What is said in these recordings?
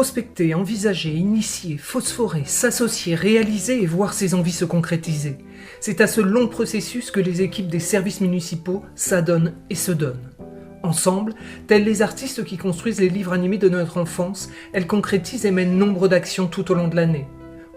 Prospecter, envisager, initier, phosphorer, s'associer, réaliser et voir ses envies se concrétiser. C'est à ce long processus que les équipes des services municipaux s'adonnent et se donnent. Ensemble, tels les artistes qui construisent les livres animés de notre enfance, elles concrétisent et mènent nombre d'actions tout au long de l'année.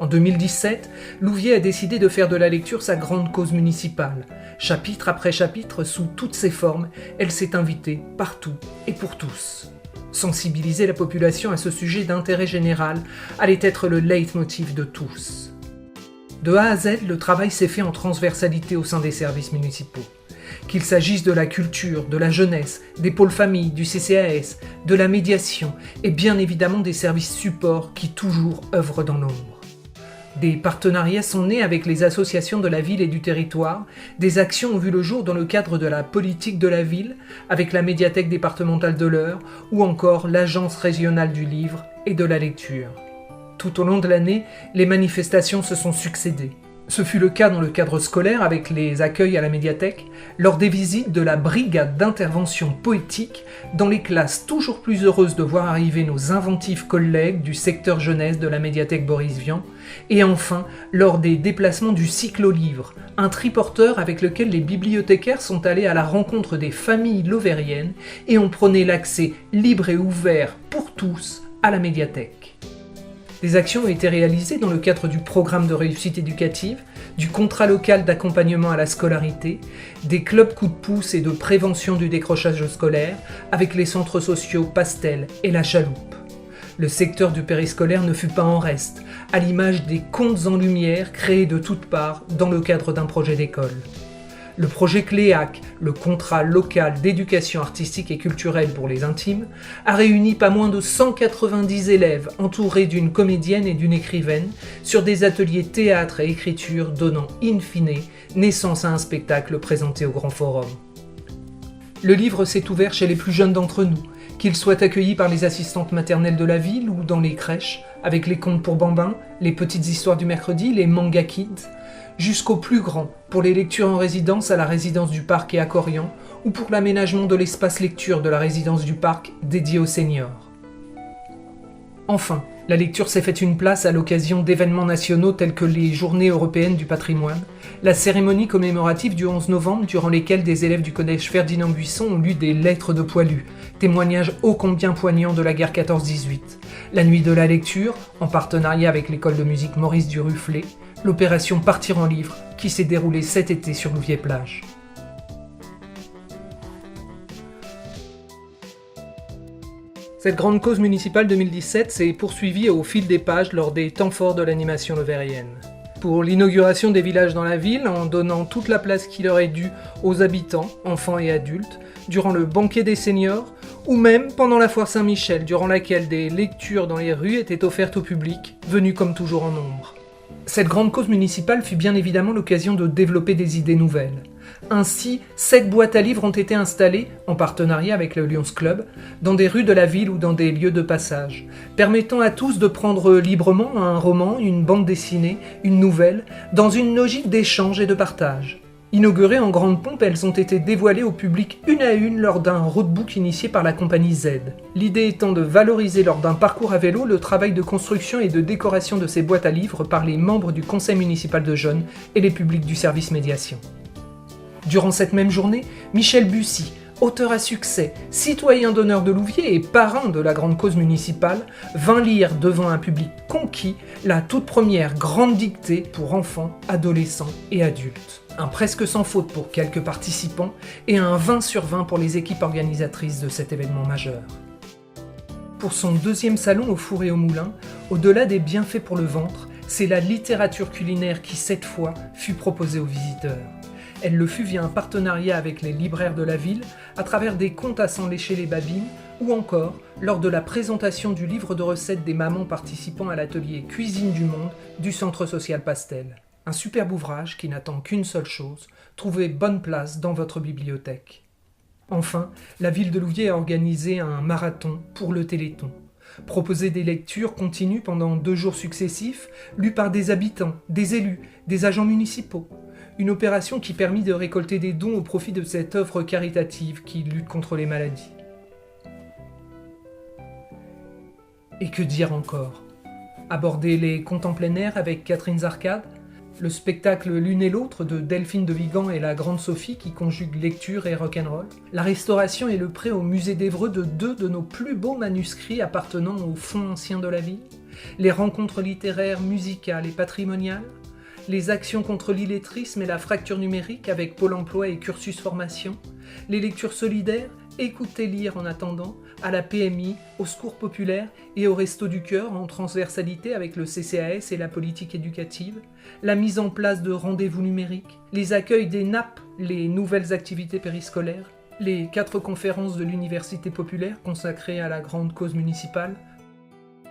En 2017, Louviers a décidé de faire de la lecture sa grande cause municipale. Chapitre après chapitre, sous toutes ses formes, elle s'est invitée partout et pour tous. Sensibiliser la population à ce sujet d'intérêt général allait être le leitmotiv de tous. De A à Z, le travail s'est fait en transversalité au sein des services municipaux. Qu'il s'agisse de la culture, de la jeunesse, des pôles familles, du CCAS, de la médiation et bien évidemment des services supports qui toujours œuvrent dans l'ombre. Des partenariats sont nés avec les associations de la ville et du territoire, des actions ont vu le jour dans le cadre de la politique de la ville, avec la médiathèque départementale de l'Eure ou encore l'agence régionale du livre et de la lecture. Tout au long de l'année, les manifestations se sont succédées. Ce fut le cas dans le cadre scolaire avec les accueils à la médiathèque, lors des visites de la brigade d'intervention poétique dans les classes toujours plus heureuses de voir arriver nos inventifs collègues du secteur jeunesse de la médiathèque Boris Vian, et enfin lors des déplacements du cyclo-livre, un triporteur avec lequel les bibliothécaires sont allés à la rencontre des familles lovériennes et ont prôné l'accès libre et ouvert pour tous à la médiathèque. Des actions ont été réalisées dans le cadre du programme de réussite éducative, du contrat local d'accompagnement à la scolarité, des clubs coups de pouce et de prévention du décrochage scolaire, avec les centres sociaux Pastel et La Chaloupe. Le secteur du périscolaire ne fut pas en reste, à l'image des contes en lumière créés de toutes parts dans le cadre d'un projet d'école. Le projet Cléac, le contrat local d'éducation artistique et culturelle pour les intimes, a réuni pas moins de 190 élèves entourés d'une comédienne et d'une écrivaine sur des ateliers théâtre et écriture donnant in fine naissance à un spectacle présenté au Grand Forum. Le livre s'est ouvert chez les plus jeunes d'entre nous, qu'ils soient accueillis par les assistantes maternelles de la ville ou dans les crèches, avec les contes pour bambins, les petites histoires du mercredi, les manga kids, jusqu'aux plus grands, pour les lectures en résidence à la résidence du parc et à Corian, ou pour l'aménagement de l'espace lecture de la résidence du parc dédié aux seniors. Enfin, la lecture s'est faite une place à l'occasion d'événements nationaux tels que les Journées européennes du patrimoine, la cérémonie commémorative du 11 novembre durant lesquelles des élèves du collège Ferdinand Buisson ont lu des lettres de poilus, témoignages ô combien poignants de la guerre 14-18, la nuit de la lecture, en partenariat avec l'école de musique Maurice Duruflé, l'opération Partir en livre qui s'est déroulée cet été sur Louviers-Plage. Cette grande cause municipale 2017 s'est poursuivie au fil des pages lors des temps forts de l'animation lovérienne. Pour l'inauguration des villages dans la ville, en donnant toute la place qui leur est due aux habitants, enfants et adultes, durant le banquet des seniors, ou même pendant la foire Saint-Michel, durant laquelle des lectures dans les rues étaient offertes au public, venu comme toujours en nombre. Cette grande cause municipale fut bien évidemment l'occasion de développer des idées nouvelles. Ainsi, 7 boîtes à livres ont été installées, en partenariat avec le Lions Club, dans des rues de la ville ou dans des lieux de passage, permettant à tous de prendre librement un roman, une bande dessinée, une nouvelle, dans une logique d'échange et de partage. Inaugurées en grande pompe, elles ont été dévoilées au public une à une lors d'un roadbook initié par la compagnie Z. L'idée étant de valoriser lors d'un parcours à vélo le travail de construction et de décoration de ces boîtes à livres par les membres du conseil municipal de jeunes et les publics du service médiation. Durant cette même journée, Michel Bussy, auteur à succès, citoyen d'honneur de Louviers et parrain de la grande cause municipale, vint lire devant un public conquis la toute première grande dictée pour enfants, adolescents et adultes. Un presque sans faute pour quelques participants et un 20 sur 20 pour les équipes organisatrices de cet événement majeur. Pour son 2e salon au four et au moulin, au-delà des bienfaits pour le ventre, c'est la littérature culinaire qui, cette fois, fut proposée aux visiteurs. Elle le fut via un partenariat avec les libraires de la ville, à travers des contes à s'en lécher les babines, ou encore lors de la présentation du livre de recettes des mamans participant à l'atelier Cuisine du Monde du Centre social Pastel. Un superbe ouvrage qui n'attend qu'une seule chose, trouver bonne place dans votre bibliothèque. Enfin, la ville de Louviers a organisé un marathon pour le Téléthon. Proposer des lectures continues pendant 2 jours successifs, lues par des habitants, des élus, des agents municipaux. Une opération qui permit de récolter des dons au profit de cette œuvre caritative qui lutte contre les maladies. Et que dire encore? Aborder les contes en plein air avec Catherine Zarcade, le spectacle L'une et l'autre de Delphine de Vigan et la Grande Sophie qui conjugue lecture et rock'n'roll, la restauration et le prêt au musée d'Évreux de 2 de nos plus beaux manuscrits appartenant au fonds ancien de la ville, les rencontres littéraires, musicales et patrimoniales, les actions contre l'illettrisme et la fracture numérique avec Pôle emploi et Cursus Formation, les lectures solidaires, écoutez lire en attendant, à la PMI, au Secours populaire et au Resto du Cœur en transversalité avec le CCAS et la politique éducative, la mise en place de rendez-vous numériques, les accueils des NAP, les nouvelles activités périscolaires, les 4 conférences de l'Université populaire consacrées à la grande cause municipale.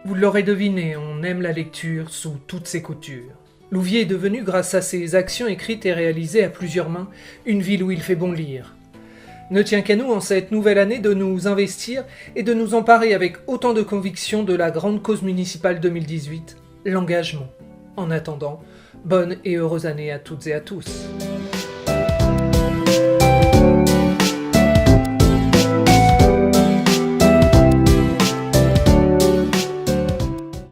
Vous l'aurez deviné, on aime la lecture sous toutes ses coutures. Louviers est devenu, grâce à ses actions écrites et réalisées à plusieurs mains, une ville où il fait bon lire. Ne tient qu'à nous, en cette nouvelle année, de nous investir et de nous emparer avec autant de conviction de la grande cause municipale 2018, l'engagement. En attendant, bonne et heureuse année à toutes et à tous.